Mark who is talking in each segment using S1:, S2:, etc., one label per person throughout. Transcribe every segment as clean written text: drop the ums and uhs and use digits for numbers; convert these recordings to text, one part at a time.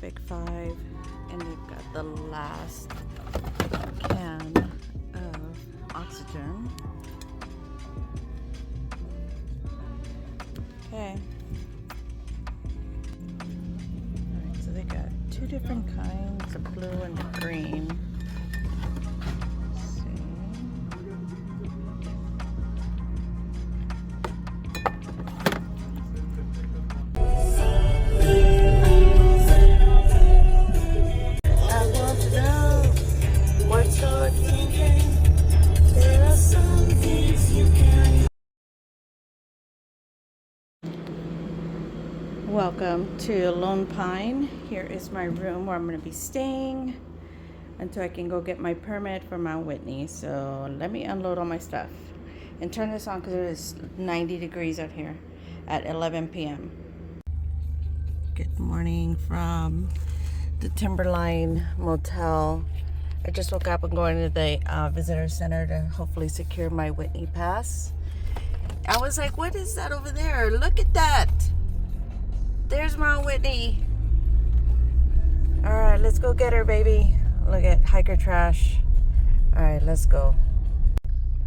S1: Big 5, and they've got the last can of oxygen. Okay. Alright, so they got two different kinds, the blue and the green. Let's see. I want to know what's your thinking. There are some things you can. Welcome to Lone Pine. Here is my room where I'm going to be staying until I can go get my permit for Mount Whitney. So let me unload all my stuff and turn this on because it is 90 degrees out here at 11 p.m. Good morning from the Timberline Motel. I just woke up and going to the visitor center to hopefully secure my Whitney pass. I was like, what is that over there? Look at that. There's Mount Whitney. All right, let's go get her, baby. Look at hiker trash. All right, let's go.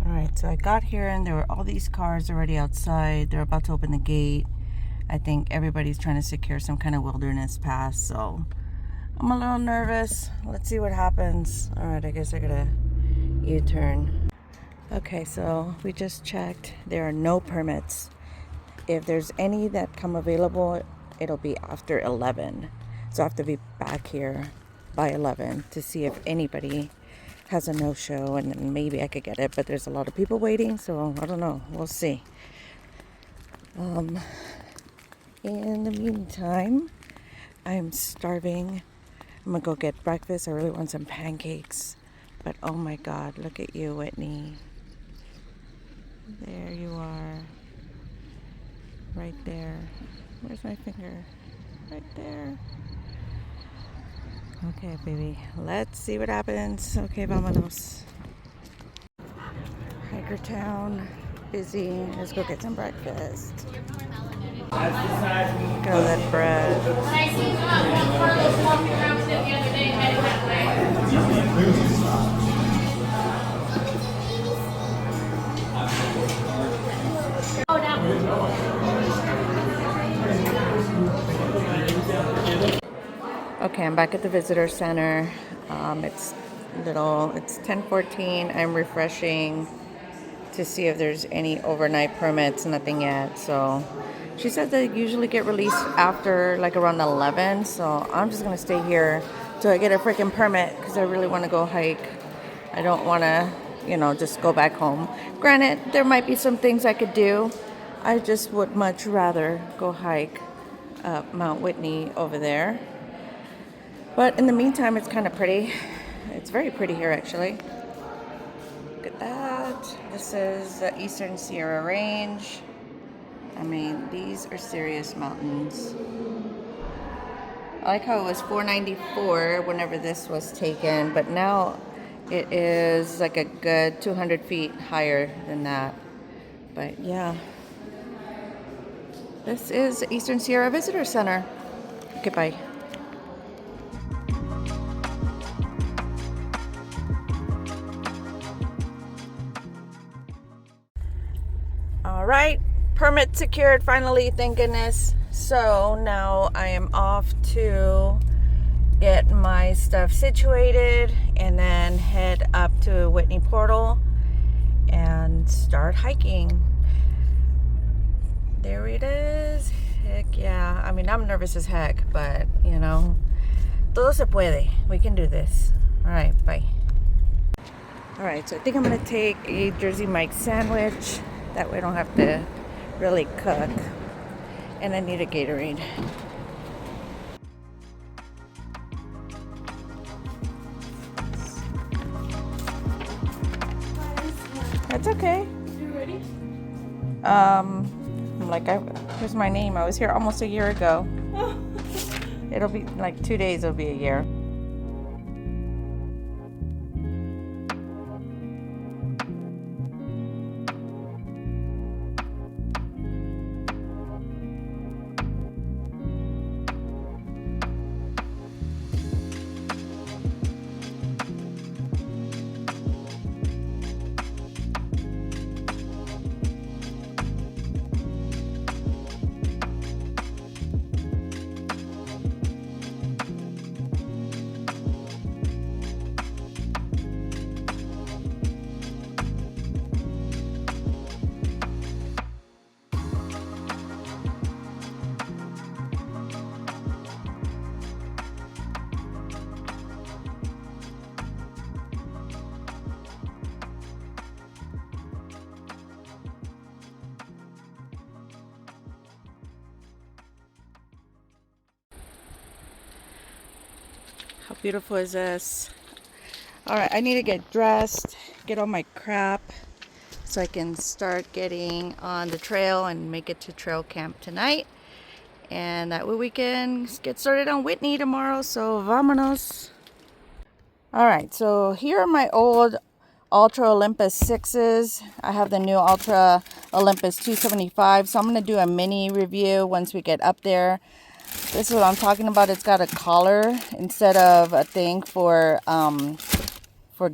S1: All right, so I got here and there were all these cars already outside. They're about to open the gate. I think everybody's trying to secure some kind of wilderness pass, so I'm a little nervous. Let's see what happens. All right, I guess I gotta U-turn. Okay, so we just checked. There are no permits. If there's any that come available, it'll be after 11. So I have to be back here by 11 to see if anybody has a no-show, and then maybe I could get it. But there's a lot of people waiting, so I don't know. We'll see. In the meantime, I'm starving. I'm gonna go get breakfast. I really want some pancakes. But oh my God, look at you, Whitney. There you are. Right there. Where's my finger? Right there. Okay, baby. Let's see what happens. Okay, vámonos. Hiker town. Busy. Let's go get some breakfast. Look at all that bread. Okay, I'm back at the visitor center. It's 10:14. I'm refreshing to see if there's any overnight permits. Nothing yet. So she said they usually get released after like around 11. So I'm just gonna stay here till I get a freaking permit because I really want to go hike. I don't want to, just go back home. Granted, there might be some things I could do. I just would much rather go hike up Mount Whitney over there. But in the meantime, it's kind of pretty. It's very pretty here, actually. Look at that. This is the Eastern Sierra Range. I mean, these are serious mountains. I like how it was $4.94 whenever this was taken, but now it is like a good 200 feet higher than that. But yeah, this is the Eastern Sierra Visitor Center. Okay, bye. All right, permit secured finally, thank goodness. So now I am off to get my stuff situated and then head up to Whitney Portal and start hiking. There it is. Heck yeah. I mean, I'm nervous as heck, but todo se puede. We can do this. All right, bye. All right, so I think I'm gonna take a Jersey Mike's sandwich. That way I don't have to really cook. And I need a Gatorade. That's okay.
S2: You ready?
S1: I'm like, here's my name. I was here almost a year ago. It'll be like 2 days, it'll be a year. How beautiful is this? All right, I need to get dressed, get all my crap, so I can start getting on the trail and make it to trail camp tonight. And that way we can get started on Whitney tomorrow. So vámonos. All right, so here are my old Ultra Olympus 6s. I have the new Ultra Olympus 275. So I'm going to do a mini review once we get up there. This is what I'm talking about. It's got a collar instead of a thing for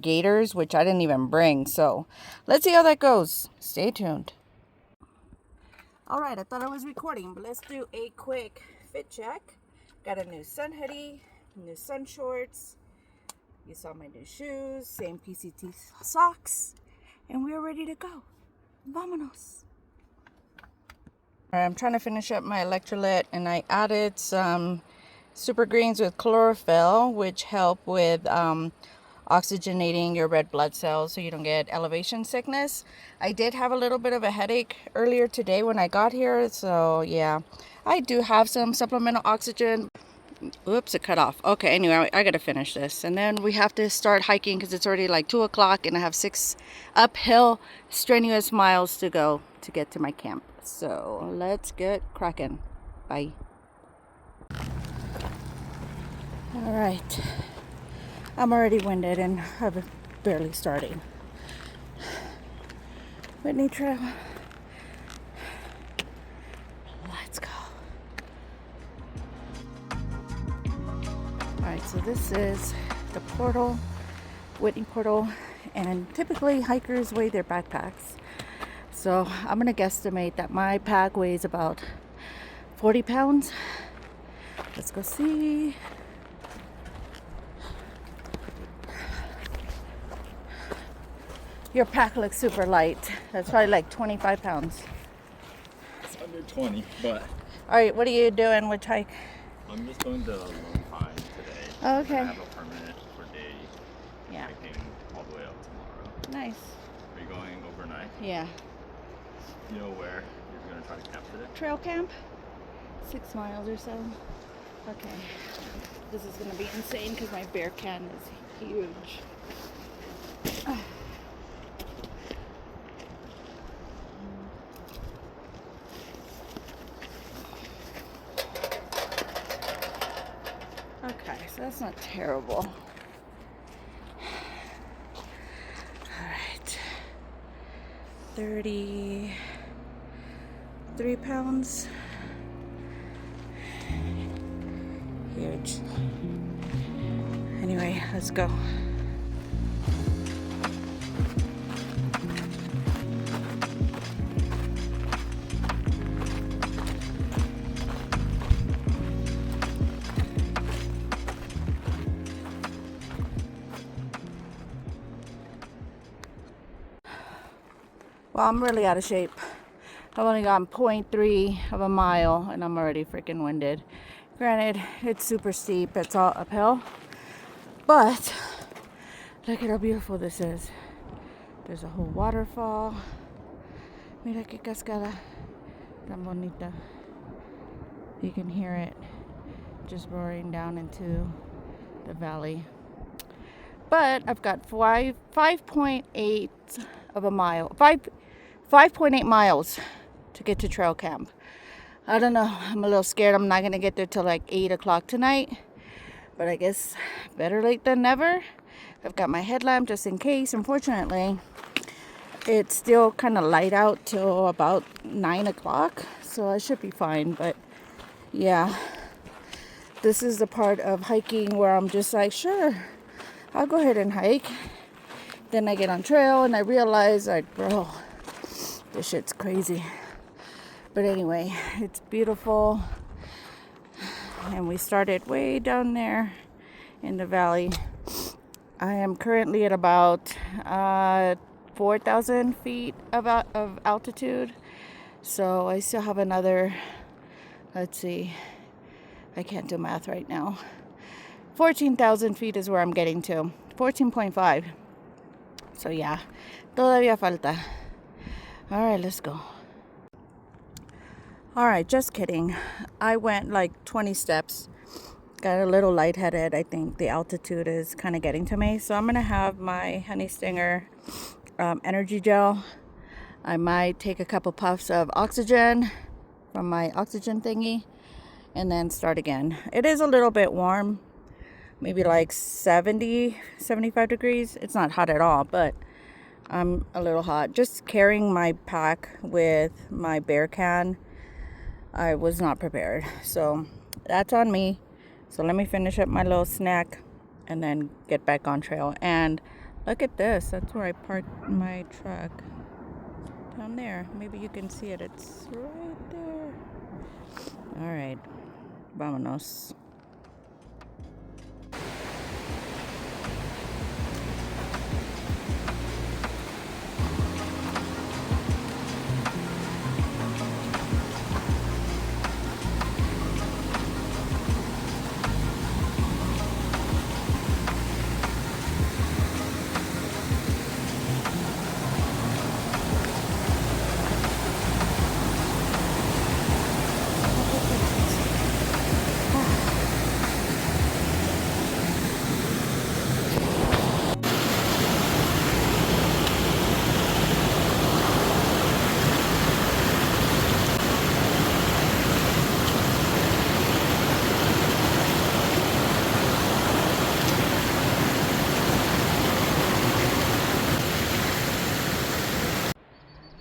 S1: gaiters, which I didn't even bring. So let's see how that goes. Stay tuned. All right, I thought I was recording, but let's do a quick fit check. Got a new sun hoodie, new sun shorts. You saw my new shoes, same PCT socks, and we're ready to go. Vámonos. All right, I'm trying to finish up my electrolyte, and I added some super greens with chlorophyll, which help with oxygenating your red blood cells so you don't get elevation sickness. I did have a little bit of a headache earlier today when I got here, so yeah, I do have some supplemental oxygen. Oops, it cut off. Okay, anyway, I gotta finish this, and then we have to start hiking because it's already like 2 o'clock and I have 6 uphill strenuous miles to go to get to my camp. So let's get cracking. Bye. All right, I'm already winded and I've barely started. Whitney Trail. Let's go. Alright, so this is the portal, Whitney portal, and typically hikers weigh their backpacks. So I'm going to guesstimate that my pack weighs about 40 pounds. Let's go see. Your pack looks super light. That's probably like 25 pounds.
S2: It's under 20, but...
S1: Alright, what are you doing? Which hike?
S2: I'm just going to Lone Pine today.
S1: Oh, okay.
S2: I have a permit for day hiking all the way up tomorrow.
S1: Nice.
S2: Are you going overnight?
S1: Yeah.
S2: You know where you're going to try to camp today?
S1: Trail camp? 6 miles or so. Okay. This is going to be insane because my bear can is huge. Okay, so that's not terrible. All right. 33 pounds. Huge. Anyway, let's go. Well, I'm really out of shape. I've only gone 0.3 of a mile and I'm already freaking winded. Granted, it's super steep, it's all uphill, but look at how beautiful this is. There's a whole waterfall. Mira que cascada tan bonita. You can hear it just roaring down into the valley. But I've got 5.8 of a mile, 5.8 miles to get to trail camp. I don't know, I'm a little scared I'm not going to get there till like 8 o'clock tonight, but I guess better late than never. I've got my headlamp just in case. Unfortunately, it's still kind of light out till about 9 o'clock, so I should be fine. But yeah, this is the part of hiking where I'm just like, sure, I'll go ahead and hike. Then I get on trail and I realize, like, bro, this shit's crazy. But anyway, it's beautiful. And we started way down there in the valley. I am currently at about 4,000 feet of altitude. So I still have another, let's see, I can't do math right now. 14,000 feet is where I'm getting to. 14.5. So yeah, todavía falta. All right, let's go. All right, just kidding. I went like 20 steps Got a little lightheaded. I think the altitude is kind of getting to me. So I'm going to have my Honey Stinger energy gel. I might take a couple puffs of oxygen from my oxygen thingy and then start again. It is a little bit warm, maybe like 70, 75 degrees. It's not hot at all, but I'm a little hot. Just carrying my pack with my bear can, I was not prepared. So that's on me. So let me finish up my little snack and then get back on trail. And look at this. That's where I parked my truck. Down there. Maybe you can see it. It's right there. All right. Vámonos.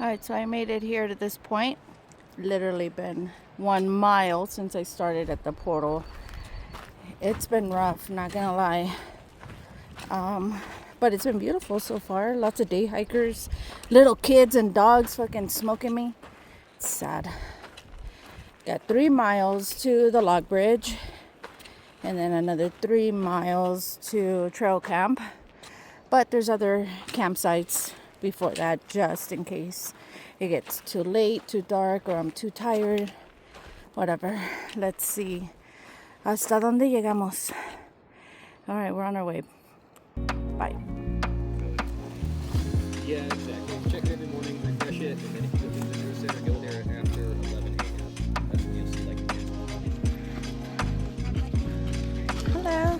S1: Alright, so I made it here to this point. Literally been 1 mile since I started at the portal. It's been rough, not gonna lie. But it's been beautiful so far. Lots of day hikers, little kids and dogs fucking smoking me. It's sad. Got 3 miles to the log bridge and then another 3 miles to trail camp. But there's other campsites before that, just in case it gets too late, too dark, or I'm too tired. Whatever. Let's see. Hasta donde llegamos. All right, we're on our way. Bye.
S3: Yeah, exactly. Check it every morning, refresh it, and then if you go to the newsletter, go there after 11 a.m. That's when you'll see like
S1: Hello.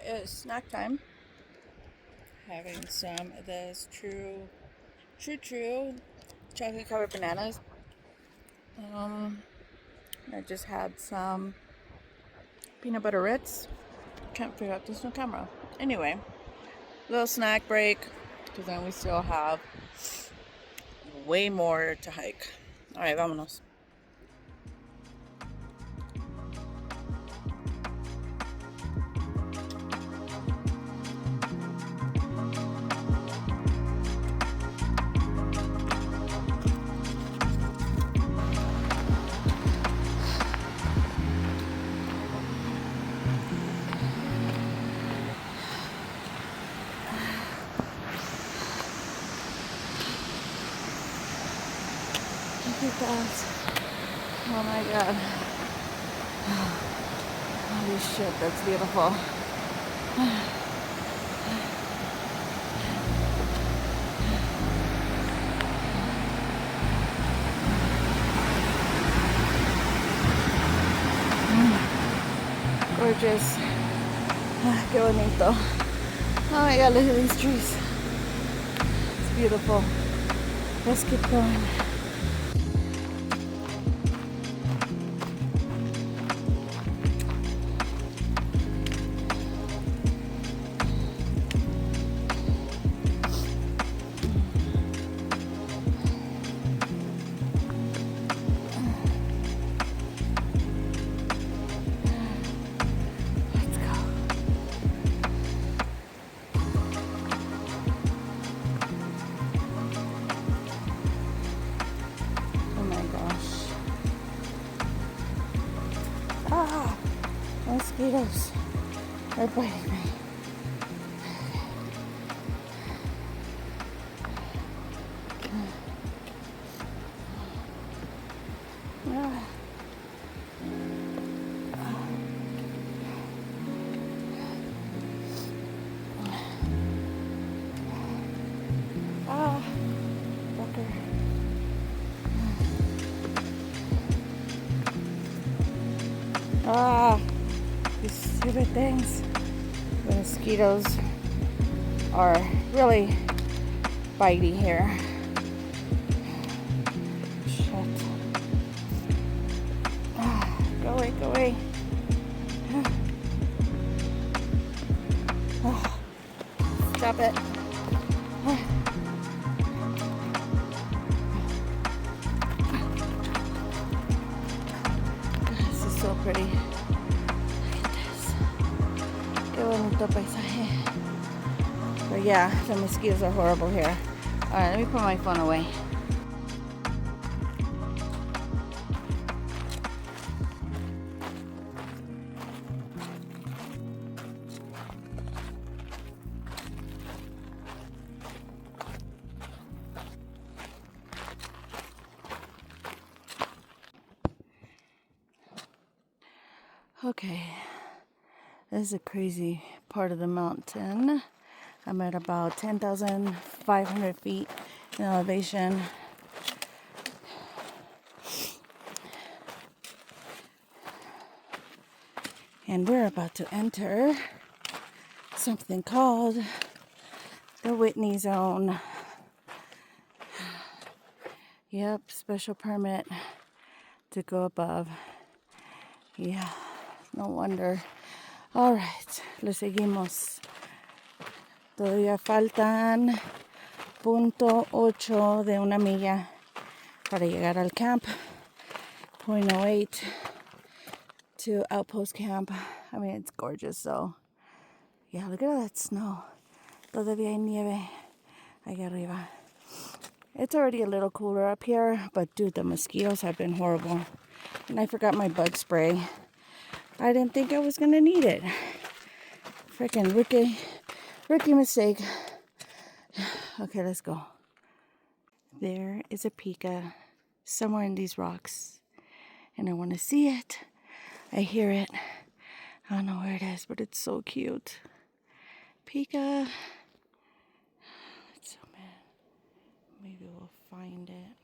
S1: It's snack time. Having some of those true chocolate covered bananas. I just had some peanut butter Ritz. Can't figure out, there's no camera. Anyway, little snack break, because then we still have way more to hike. All right, vámonos. Look at that. Oh my god. Holy shit, that's beautiful. Gorgeous. Ah, qué bonito. Oh my god, look at these trees. It's beautiful. Let's keep going. Ah, mosquitoes are biting me. Ah. Ah, fucker. Ah, these stupid things. The mosquitoes are really bitey here. Shit. Ah, go away, go away. Ah, stop it. Ah. This is so pretty. Look at this. Qué bonito paisaje. But yeah, the mosquitoes are horrible here. Alright, let me put my phone away. Okay, this is a crazy part of the mountain. I'm at about 10,500 feet in elevation. And we're about to enter something called the Whitney Zone. Yep, special permit to go above. Yeah, no wonder. All right, le seguimos. Todavía faltan 0.8 de una milla para llegar al camp. 0.08 to Outpost Camp. I mean, it's gorgeous, so yeah, look at all that snow. Todavía hay nieve allá arriba. It's already a little cooler up here, but dude, the mosquitoes have been horrible. And I forgot my bug spray. I didn't think I was gonna need it. Freaking rookie mistake. Okay, let's go. There is a pika somewhere in these rocks, and I want to see it. I hear it. I don't know where it is, but it's so cute. Pika. Let's zoom in. Maybe we'll find it.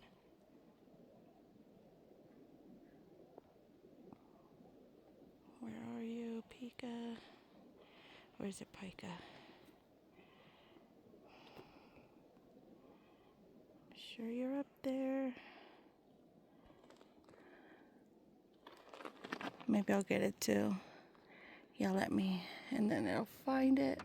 S1: Where are you, Pika? Or is it Pika? Sure you're up there. Maybe I'll get it too. Yell at me and then it'll find it.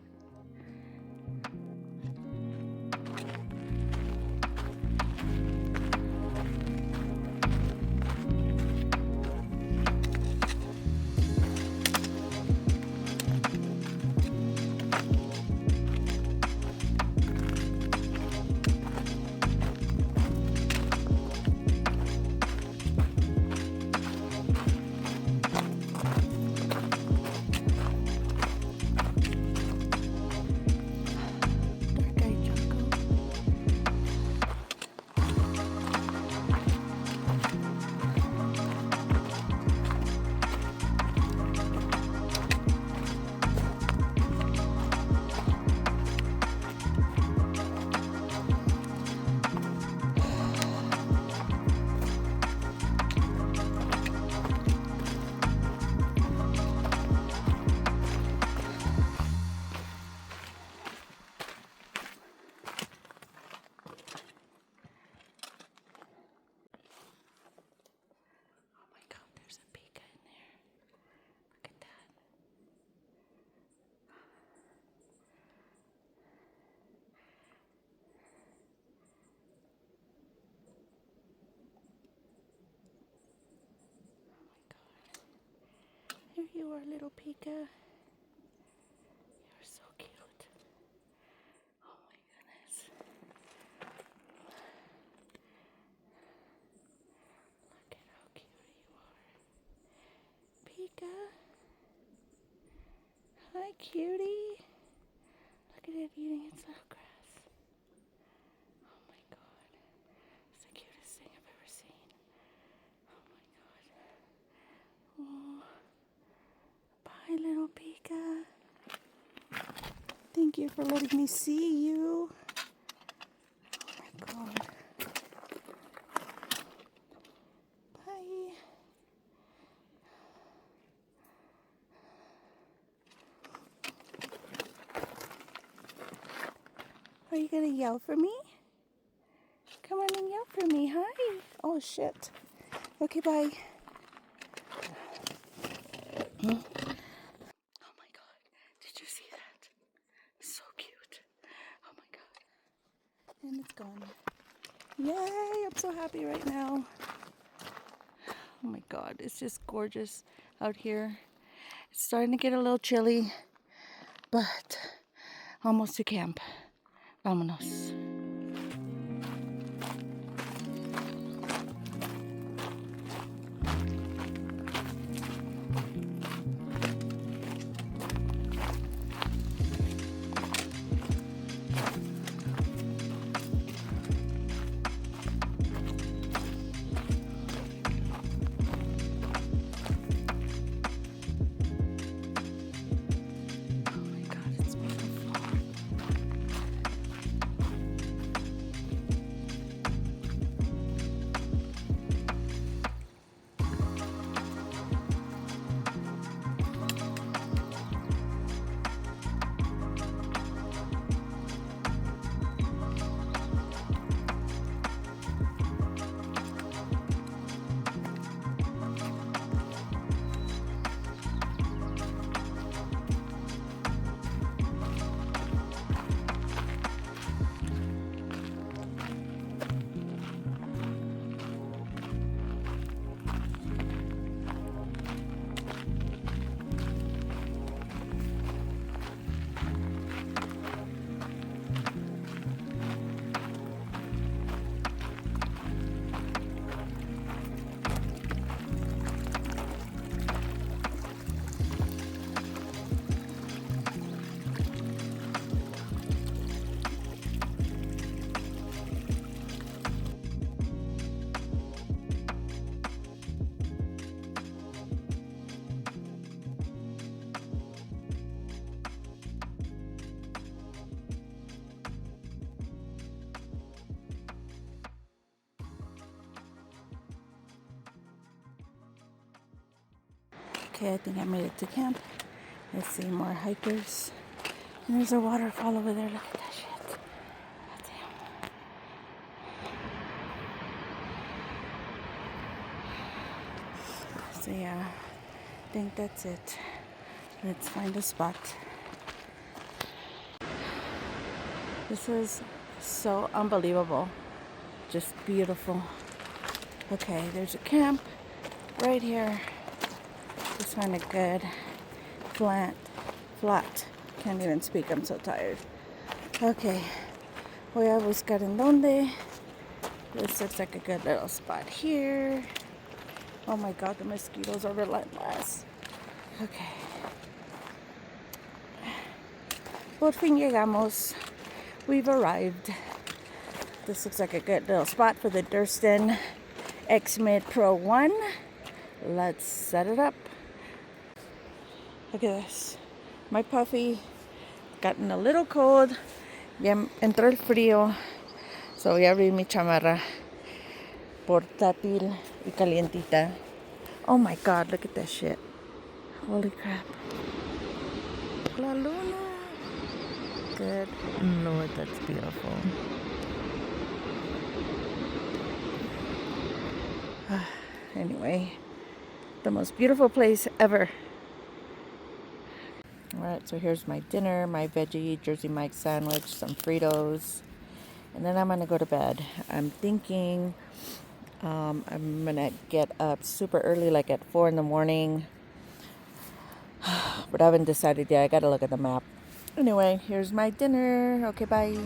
S1: you are, little Pika. You're so cute. Oh my goodness. Look at how cute you are. Pika. Hi, cutie. Look at it eating its little grass. Oh my god. It's the cutest thing I've ever seen. Oh my god. Oh. Bye, little Pika. Thank you for letting me see you. Oh my god. Bye. Are you gonna yell for me? Come on and yell for me. Hi. Oh shit. Okay, bye. Oh my god. Did you see that? So cute. Oh my god. And it's gone. Yay, I'm so happy right now. Oh my god, it's just gorgeous out here. It's starting to get a little chilly, but almost to camp. Vámonos. Okay, I think I made it to camp. Let's see more hikers. And there's a waterfall over there. Look at that shit. God damn. So yeah, I think that's it. Let's find a spot. This is so unbelievable. Just beautiful. Okay, there's a camp right here. Just find a good flat. Can't even speak, I'm so tired. Okay, voy a buscar en donde. This looks like a good little spot here. Oh my god, the mosquitoes are relentless. Okay. Por fin llegamos. We've arrived. This looks like a good little spot for the Durston X-Mid Pro 1. Let's set it up. Look at this. My puffy gotten a little cold. Ya entró el frío. So voy a abrir mi chamarra portátil y calientita. Oh my god, look at that shit. Holy crap. La luna. Good Lord, that's beautiful. Anyway, the most beautiful place ever. Alright, so here's my dinner, my veggie Jersey Mike sandwich, some Fritos, and then I'm going to go to bed. I'm thinking I'm going to get up super early, like at 4 in the morning. But I haven't decided yet. I gotta look at the map. Anyway, here's my dinner. Okay, bye.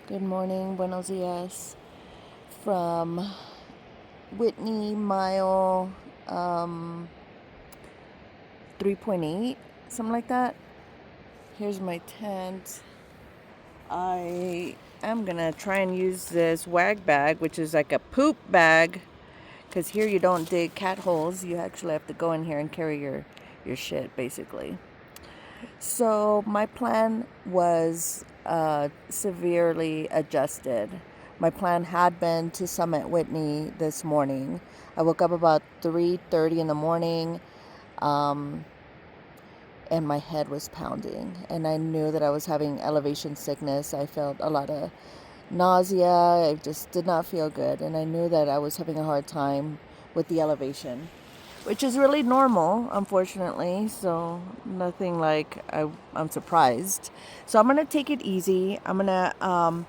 S1: Good morning, buenos dias, from Whitney, mile 3.8, something like that. Here's my tent. I am gonna try and use this wag bag, which is like a poop bag, because here you don't dig cat holes. You actually have to go in here and carry your shit, basically. So my plan was severely adjusted. My plan had been to summit Whitney this morning. I woke up about 3:30 in the morning, and my head was pounding. And I knew that I was having elevation sickness. I felt a lot of nausea. I just did not feel good. And I knew that I was having a hard time with the elevation, which is really normal, unfortunately. So nothing like I'm surprised. So I'm gonna take it easy. I'm gonna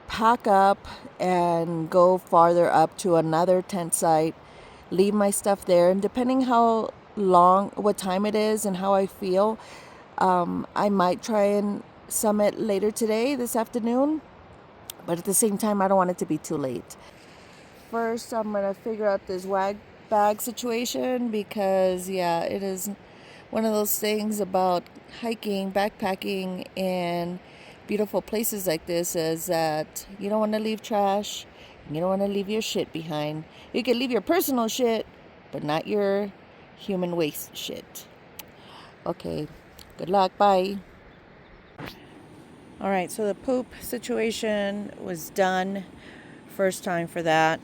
S1: pack up and go farther up to another tent site, leave my stuff there, and depending how long, what time it is, and how I feel, I might try and summit later today, this afternoon. But at the same time, I don't want it to be too late. First, I'm gonna figure out this wag bag situation, because yeah, it is one of those things about hiking, backpacking in beautiful places like this, is that you don't want to leave trash, you don't want to leave your shit behind. You can leave your personal shit, but not your human waste shit. Okay, good luck, bye. All right, so the poop situation was done. First time for that.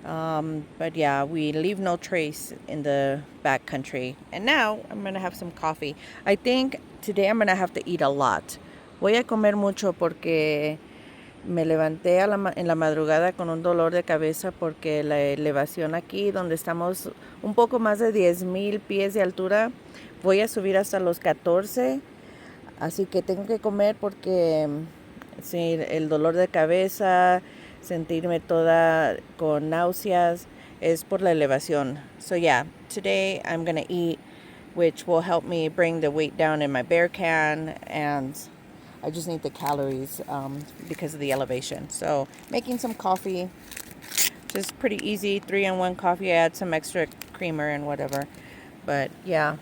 S1: But yeah, we leave no trace in the backcountry. And now I'm going to have some coffee. I think today I'm going to have to eat a lot. Voy a comer mucho porque me levanté en la madrugada con un dolor de cabeza, porque la elevación aquí, donde estamos un poco más de 10,000 pies de altura, voy a subir hasta los 14. Así que tengo que comer porque sí, el dolor de cabeza, sentirme toda con náuseas, es por la elevación. So yeah, today I'm going to eat, which will help me bring the weight down in my bear can, and I just need the calories because of the elevation. So making some coffee, just pretty easy, 3-in-1 coffee. I add some extra creamer and whatever. But yeah,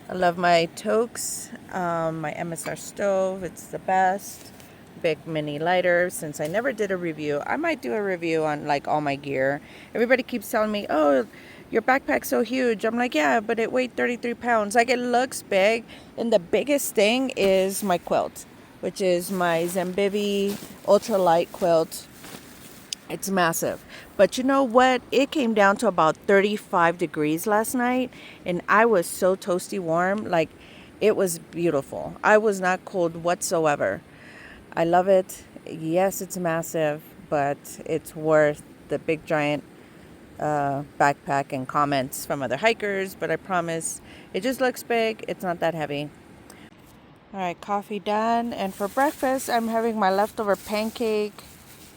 S1: I love my Tokes, my MSR stove. It's the best. Big mini lighter. Since I never did a review, I might do a review on like all my gear. Everybody keeps telling me, oh, your backpack's so huge. I'm like, yeah, but it weighed 33 pounds. Like, it looks big. And the biggest thing is my quilt, which is my Zambivi ultralight quilt. It's massive. But you know what? It came down to about 35 degrees last night, and I was so toasty warm. Like, it was beautiful. I was not cold whatsoever. I love it. Yes, it's massive, but it's worth the big giant backpack and comments from other hikers. But I promise, it just looks big. It's not that heavy. All right, coffee done. And for breakfast, I'm having my leftover pancake,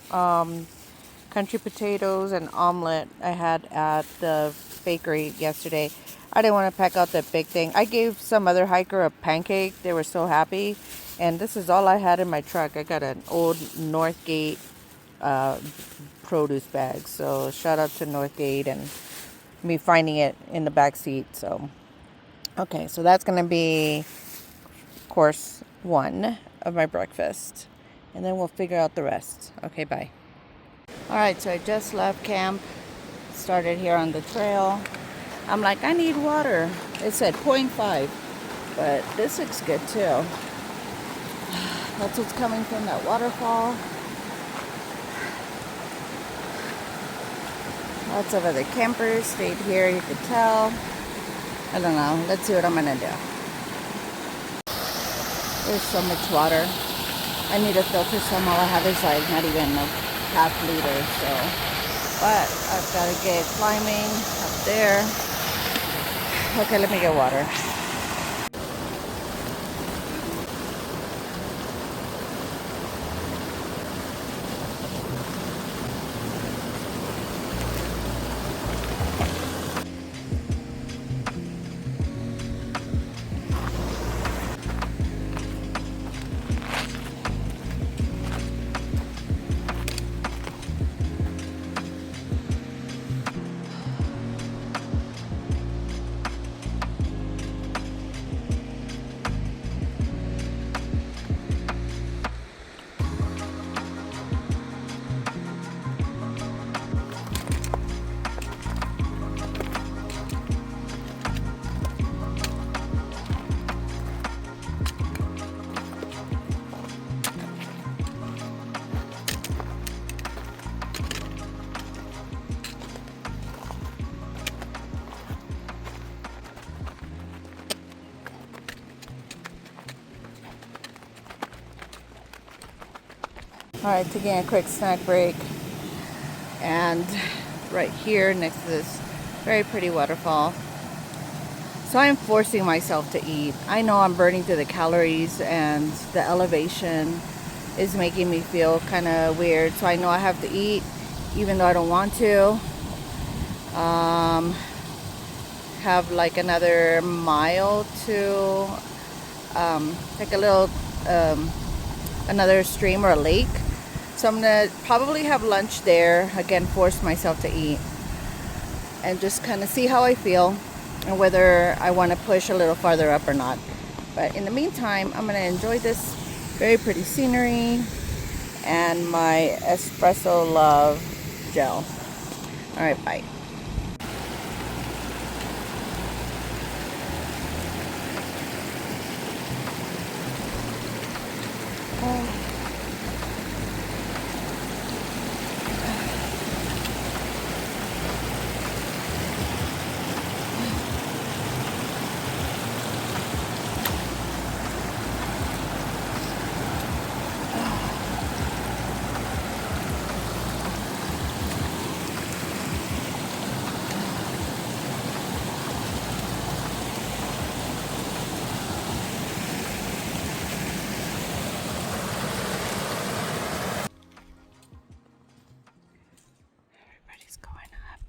S1: country potatoes, and omelet I had at the bakery yesterday. I didn't want to pack out that big thing. I gave some other hiker a pancake. They were so happy. And this is all I had in my truck. I got an old Northgate produce bag. So shout out to Northgate and me finding it in the back seat. So, okay, so that's going to be course 1 of my breakfast. And then we'll figure out the rest. Okay, bye. All right, so I just left camp. Started here on the trail. I'm like, I need water. It said 0.5, but this looks good too. That's what's coming from that waterfall. Lots of other campers stayed here, you could tell. I don't know. Let's see what I'm gonna do. There's so much water. I need to filter some. All I have is like not even a half liter, so. But I've got to get climbing up there. Okay, let me get water. Alright, taking a quick snack break. And right here next to this very pretty waterfall. So I'm forcing myself to eat. I know I'm burning through the calories and the elevation is making me feel kind of weird. So I know I have to eat even though I don't want to. Have like another mile to like a little another stream or a lake. So I'm gonna probably have lunch there. Again, force myself to eat and just kind of see how I feel and whether I want to push a little farther up or not. But in the meantime, I'm gonna enjoy this very pretty scenery and my espresso love gel. All right, bye. Everybody's going up.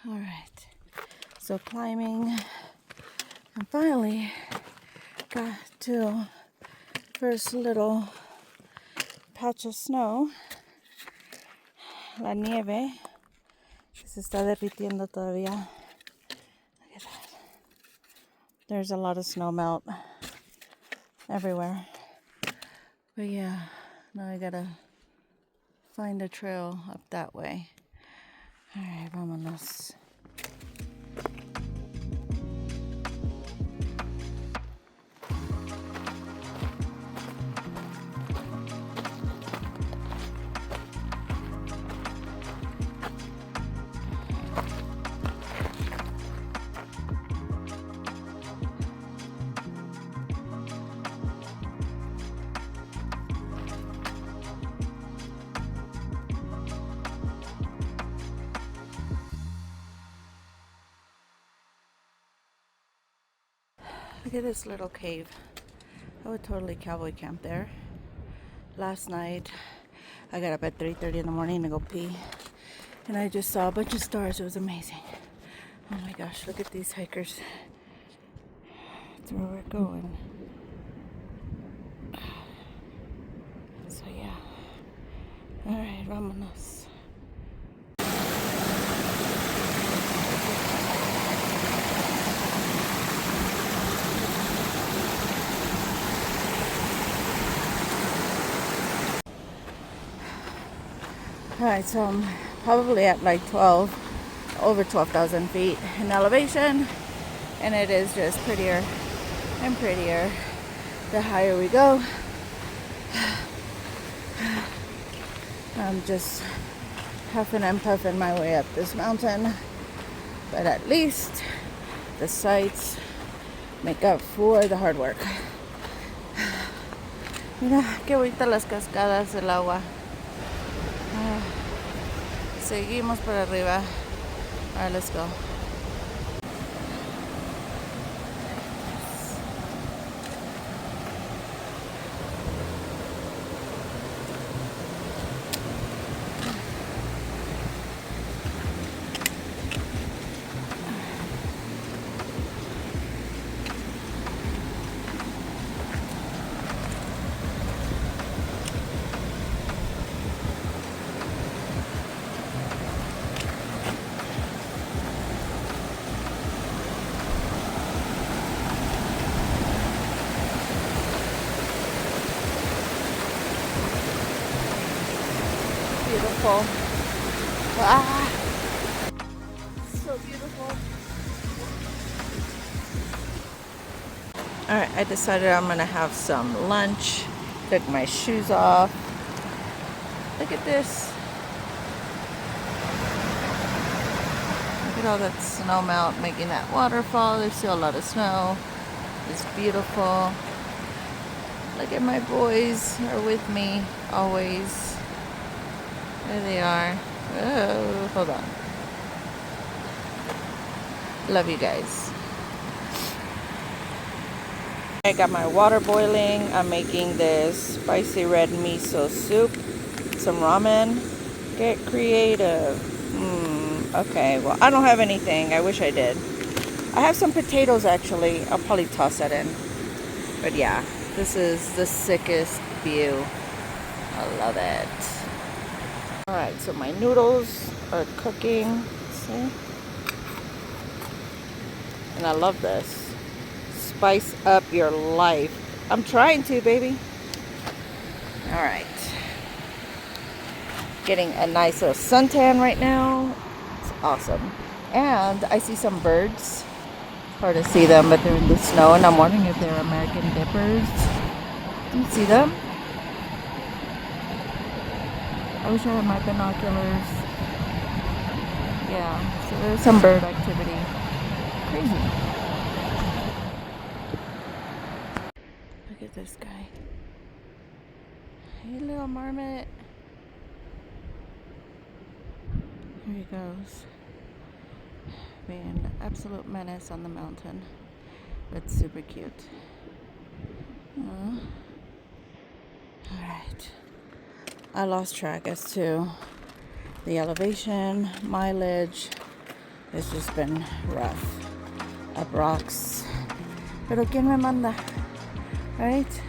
S1: All right, so climbing, and finally got to first little patch of snow, la nieve, que se está derritiendo todavía. Look at that. There's a lot of snow melt everywhere. But yeah, now I gotta find a trail up that way. All right, vámonos. Look at this little cave. I would totally cowboy camp there. Last night, I got up at 3:30 in the morning to go pee. And I just saw a bunch of stars. It was amazing. Oh my gosh, look at these hikers. That's where we're going. So yeah. Alright, vámonos. Alright, so I'm probably at like over 12,000 feet in elevation, and it is just prettier and prettier the higher we go. I'm just huffing and puffing my way up this mountain. But at least the sights make up for the hard work. Mira, qué bonitas las cascadas del agua. Seguimos por arriba. Alright, let's go. Beautiful. Ah, so beautiful. Alright, I decided I'm gonna have some lunch. Took my shoes off. Look at this. Look at all that snow melt making that waterfall. There's still a lot of snow. It's beautiful. Look at my boys are with me always. There they are. Oh, hold on. Love you guys. I got my water boiling. I'm making this spicy red miso soup. Some ramen. Get creative. Okay, well, I don't have anything. I wish I did. I have some potatoes actually. I'll probably toss that in. But yeah, this is the sickest view. I love it. Alright, so my noodles are cooking. See? And I love this. Spice up your life. I'm trying to, baby. Alright. Getting a nice little suntan right now. It's awesome. And I see some birds. Hard to see them, but they're in the snow, and I'm wondering if they're American dippers. Do you see them? I wish I had my binoculars. Yeah, so there's some bird activity. Crazy. Look at this guy. Hey, little marmot. Here he goes. Being an absolute menace on the mountain. But super cute. Alright. I lost track as to the elevation, mileage. It's just been rough. Up rocks. Pero ¿quién me manda? Right?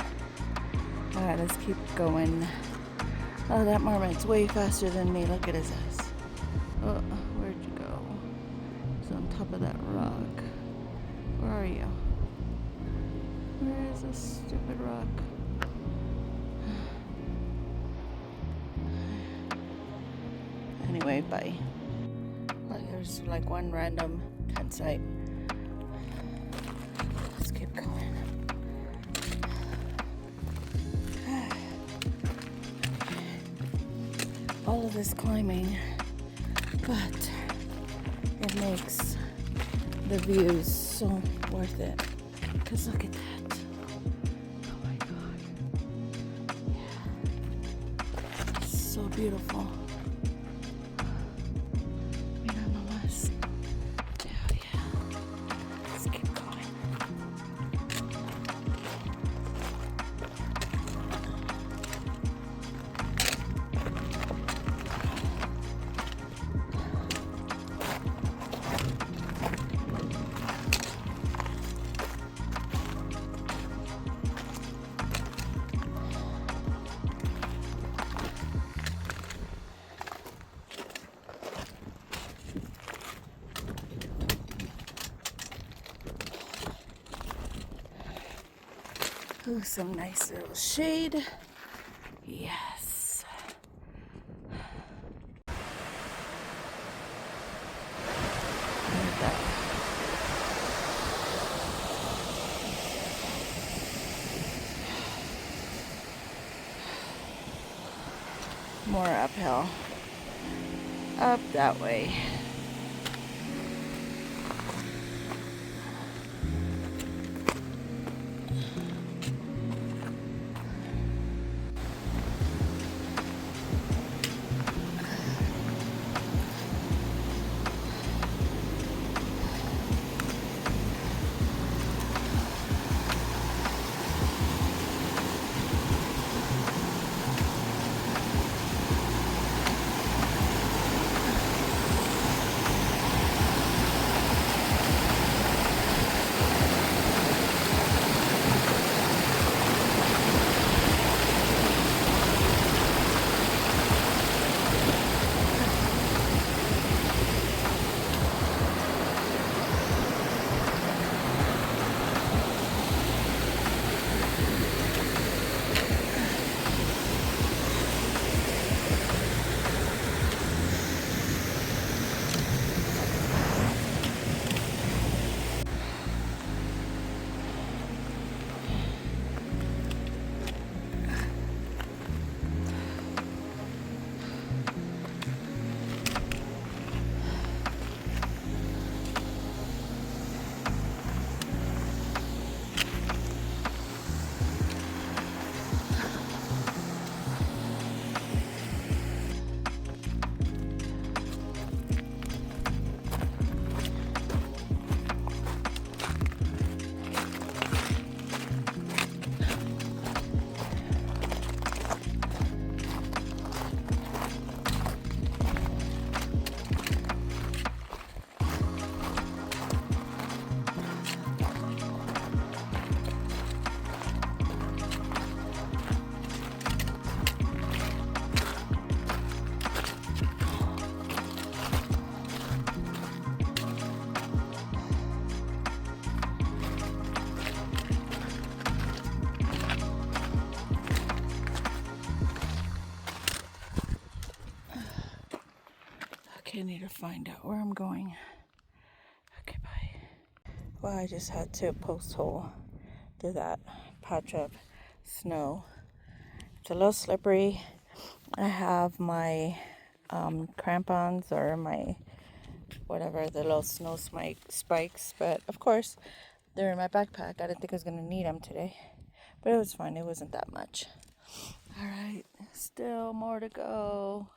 S1: Alright, let's keep going. Oh, that marmot's way faster than me. Look at his ass. Oh, where'd you go? He's on top of that rock. Where are you? Where is this stupid rock? Anyway, bye. Like, there's like one random tent site. Let's keep going. All of this climbing, but it makes the views so worth it. Because look at that. Oh my god. Yeah. It's so beautiful. Mira nomás. Oh yeah. Let's keep going. Ooh, some nice little shade. Yes. Look at that. More uphill. Up that way. Okay, I need to find out where I'm going. Okay, bye. Well, I just had to post hole through that patch of snow. It's a little slippery. I have my crampons or my whatever, the little snow spikes, but of course they're in my backpack. I didn't think I was gonna need them today, but it was fine. It wasn't that much. All right, still more to go.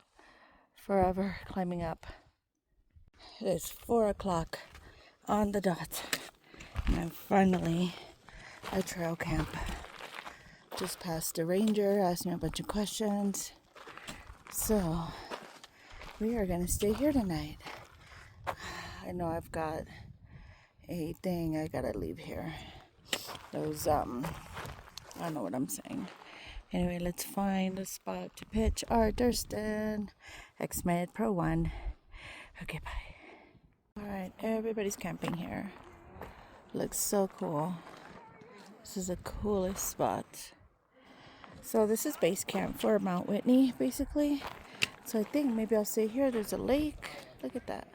S1: Forever climbing up. It is 4 o'clock on the dot, and I'm finally at trail camp. Just passed a ranger, asked me a bunch of questions, so we are gonna stay here tonight. I know I've got a thing I gotta leave here. Those I don't know what I'm saying. Anyway, let's find a spot to pitch our Durston X-Med Pro 1. Okay, bye. Alright, everybody's camping here. Looks so cool. This is the coolest spot. So this is base camp for Mount Whitney, basically. So I think maybe I'll stay here. There's a lake. Look at that.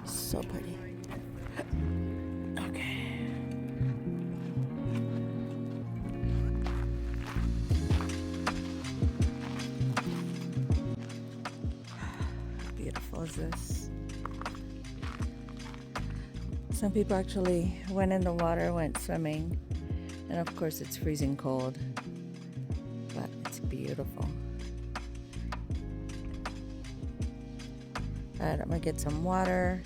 S1: So pretty. Okay. How beautiful is this? Some people actually went in the water, went swimming, and of course it's freezing cold, but it's beautiful. Alright, I'm gonna get some water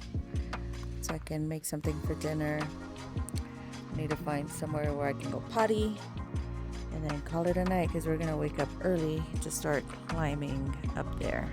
S1: so I can make something for dinner. I need to find somewhere where I can go potty and then call it a night because we're gonna wake up early to start climbing up there.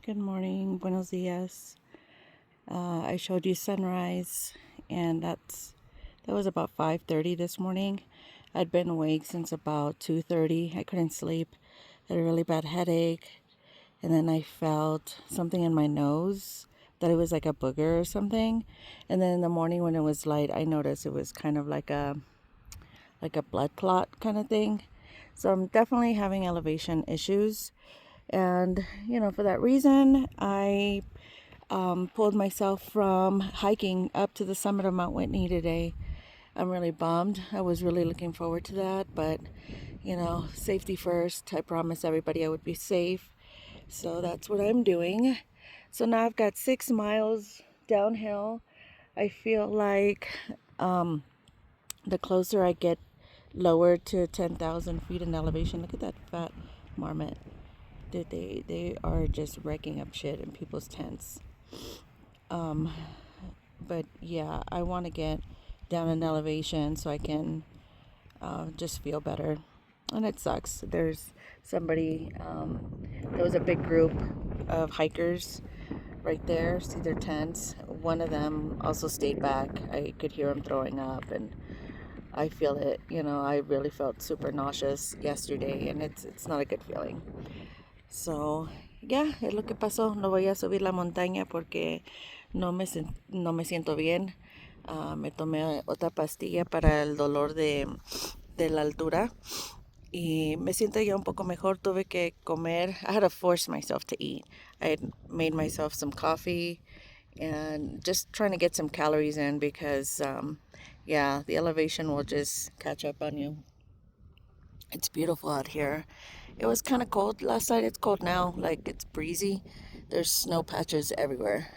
S1: Good morning, buenos dias. I showed you sunrise, and that was about 5:30 this morning. I'd been awake since about 2:30. I couldn't sleep. I had a really bad headache, and then I felt something in my nose, that it was like a booger or something. And then in the morning when it was light, I noticed it was kind of like a blood clot kind of thing. So I'm definitely having elevation issues. And, for that reason, I pulled myself from hiking up to the summit of Mount Whitney today. I'm really bummed. I was really looking forward to that, but, safety first. I promised everybody I would be safe. So that's what I'm doing. So now I've got 6 miles downhill. I feel like the closer I get lower to 10,000 feet in elevation, look at that fat marmot. They are just wrecking up shit in people's tents. But yeah, I want to get down in elevation so I can just feel better. And it sucks. There's somebody, there was a big group of hikers right there. See their tents. One of them also stayed back. I could hear him throwing up, and I feel it. You know, I really felt super nauseous yesterday, and it's not a good feeling. So, yeah, es lo que pasó. No voy a subir la montaña porque no me siento bien. Me tomé otra pastilla para el dolor de la altura y me siento ya un poco mejor. Tuve que comer. I had to force myself to eat. I had made myself some coffee and just trying to get some calories in because, yeah, the elevation will just catch up on you. It's beautiful out here. It was kind of cold last night. It's cold now. Like, it's breezy. There's snow patches everywhere.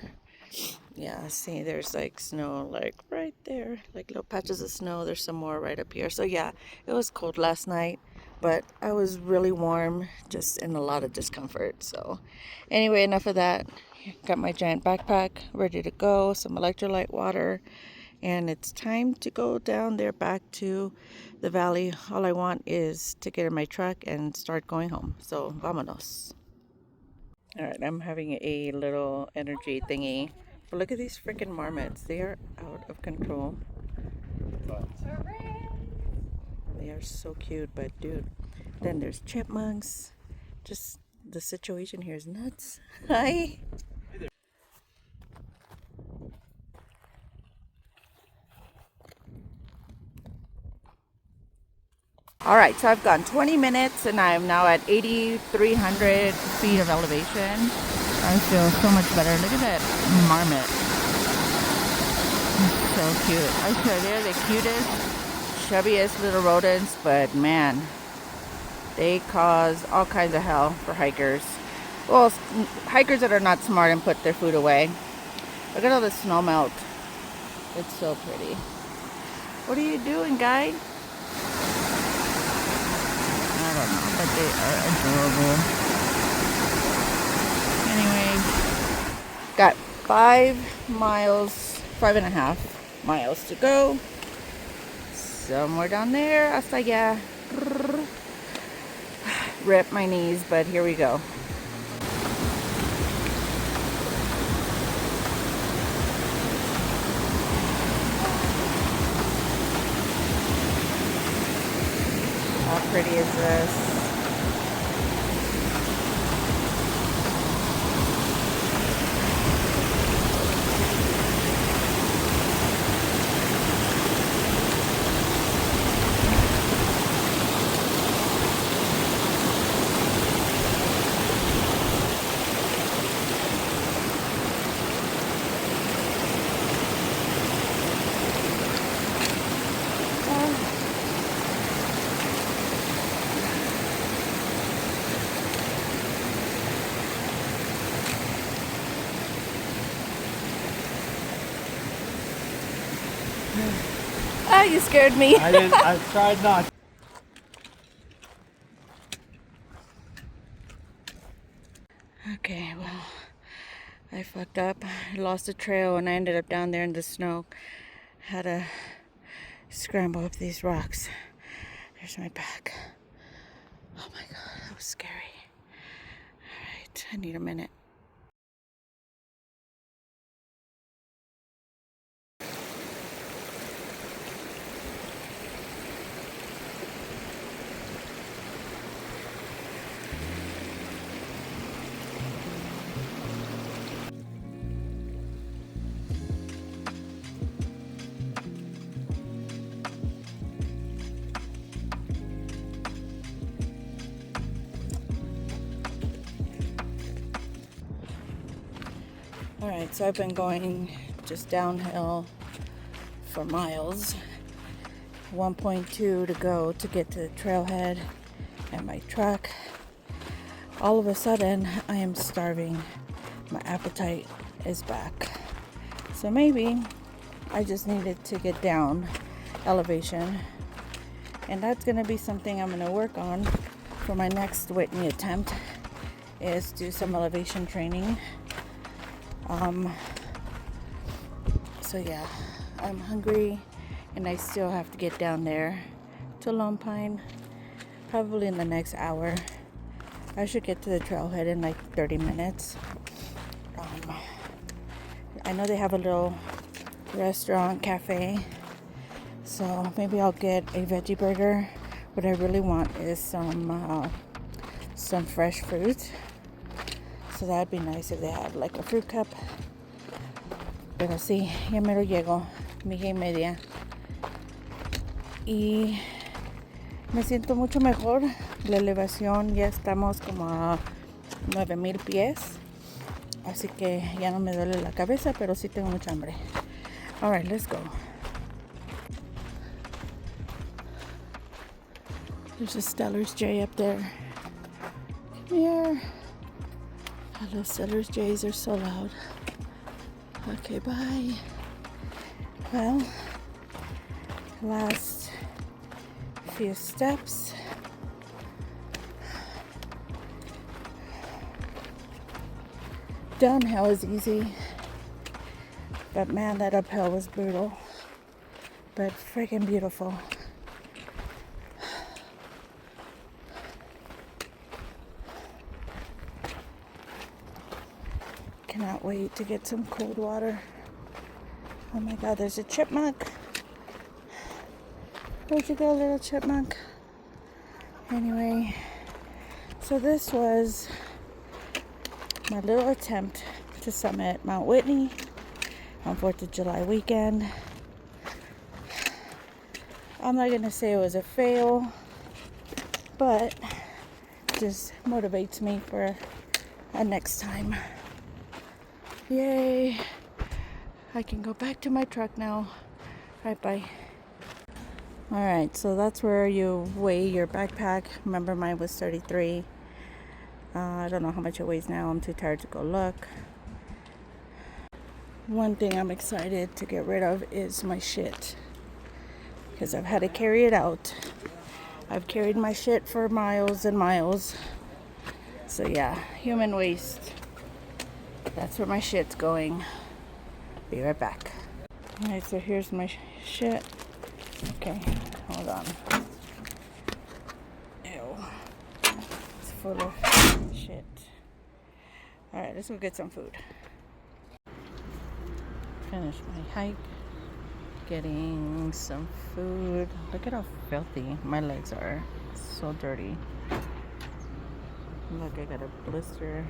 S1: Yeah, see, there's like snow like right there. Like little patches of snow. There's some more right up here. So yeah, it was cold last night, but I was really warm, just in a lot of discomfort. So anyway, enough of that. Got my giant backpack ready to go, some electrolyte water, and it's time to go down there back to the valley. All I want is to get in my truck and start going home. So vámonos. All right, I'm having a little energy thingy. But look at these freaking marmots. They are out of control. They are so cute, but dude. Then there's chipmunks. Just the situation here is nuts. Hi. All right, so I've gone 20 minutes and I'm now at 8,300 feet of elevation. I feel so much better. Look at that marmot. It's so cute. I swear they're the cutest, chubbiest little rodents, but man, they cause all kinds of hell for hikers. Well, hikers that are not smart and put their food away. Look at all the snow melt. It's so pretty. What are you doing, guide? I don't know, but they are adorable. Anyway, got 5.5 miles to go. Somewhere down there, hasta allá. Rip my knees, but here we go. How pretty is this? Ah, you scared me.
S2: I tried not.
S1: Okay, well, I fucked up. I lost the trail and I ended up down there in the snow. Had to scramble up these rocks. There's my back. Oh my god, that was scary. Alright, I need a minute. Alright, so I've been going just downhill for miles. 1.2 to go to get to the trailhead and my truck. All of a sudden, I am starving. My appetite is back. So maybe I just needed to get down elevation. And that's going to be something I'm going to work on for my next Whitney attempt, is do some elevation training. So yeah, I'm hungry and I still have to get down there to Lone Pine probably in the next hour. I should get to the trailhead in like 30 minutes. I know they have a little restaurant, cafe So maybe I'll get a veggie burger. What I really want is some fresh fruit. So that'd be nice if they have like a fruit cup. Pero sí, ya me lo llego, milla y media. Y me siento mucho mejor. La elevación ya estamos como a 9,000 pies. Así que ya no me duele la cabeza, pero sí tengo mucha hambre. Alright, let's go. There's a Stellar's Jay up there. Come here. Hello, Stellar's Jays are so loud. Okay, bye. Well, last few steps. Downhill is easy, but man, that uphill was brutal, but freaking beautiful. Cannot wait to get some cold water. Oh my god, there's a chipmunk. Where'd you go, little chipmunk? Anyway, so this was my little attempt to summit Mount Whitney on 4th of July weekend. I'm not gonna say it was a fail, but just motivates me for a next time. Yay! I can go back to my truck now. Alright, bye. Alright, so that's where you weigh your backpack. Remember, mine was 33. I don't know how much it weighs now. I'm too tired to go look. One thing I'm excited to get rid of is my shit, because I've had to carry it out. I've carried my shit for miles and miles. So yeah, human waste. That's where my shit's going. Be right back. Alright, so here's my shit. Okay, hold on. Ew. It's full of shit. Alright, let's go get some food. Finish my hike. Getting some food. Look at how filthy my legs are. So dirty. Look, I got a blister